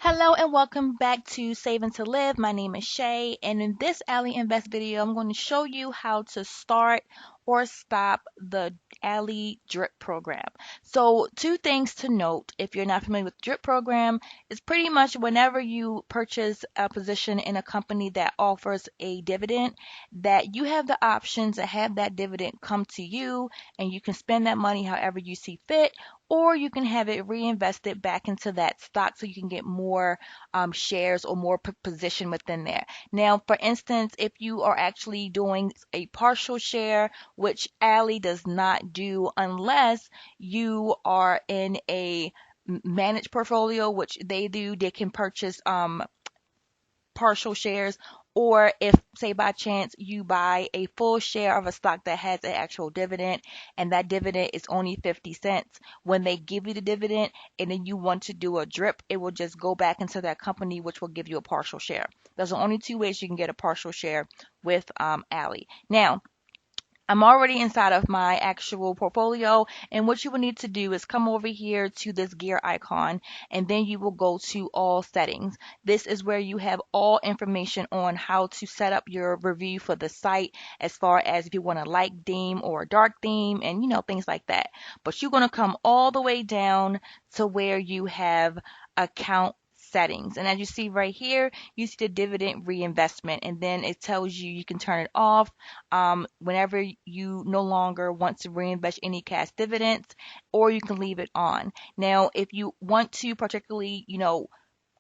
Hello and welcome back to Saving to Live. My name is Shay, and in this Ally Invest video, I'm going to show you how to start or stop the Ally Drip program. So, two things to note if you're not familiar with the Drip program is pretty much whenever you purchase a position in a company that offers a dividend, that you have the option to have that dividend come to you and you can spend that money however you see fit, or you can have it reinvested back into that stock so you can get more shares or more position within there. Now, for instance, if you are actually doing a partial share, which Ally does not do unless you are in a managed portfolio, which they do, they can purchase partial shares, or if, say, by chance you buy a full share of a stock that has an actual dividend and that dividend is only 50 cents, when they give you the dividend and then you want to do a drip, it will just go back into that company, which will give you a partial share. Those are only two ways you can get a partial share with Ally. Now, I'm already inside of my actual portfolio, and what you will need to do is come over here to this gear icon, and then you will go to all settings. This is where you have all information on how to set up your review for the site, as far as if you want a light theme or a dark theme, and things like that. But you're going to come all the way down to where you have account settings. And as you see right here, you see the dividend reinvestment, and then it tells you can turn it off whenever you no longer want to reinvest any cash dividends, or you can leave it on. Now, if you want to particularly,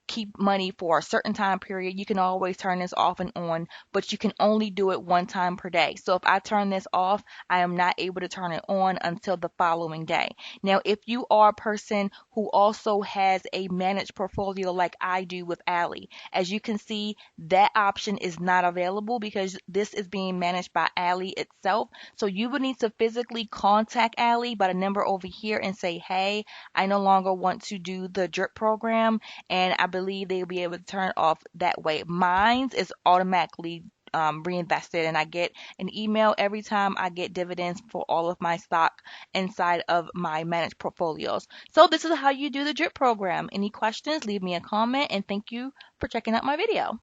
keep money for a certain time period, you can always turn this off and on, but you can only do it one time per day. So if I turn this off, I am not able to turn it on until the following day. Now, if you are a person who also has a managed portfolio like I do with Ally, as you can see, that option is not available because this is being managed by Ally itself. So you would need to physically contact Ally by the number over here and say, hey, I no longer want to do the drip program, and I believe they'll be able to turn it off that way. Mine is automatically reinvested, and I get an email every time I get dividends for all of my stock inside of my managed portfolios. So this is how you do the drip program. Any questions, leave me a comment, and thank you for checking out my video.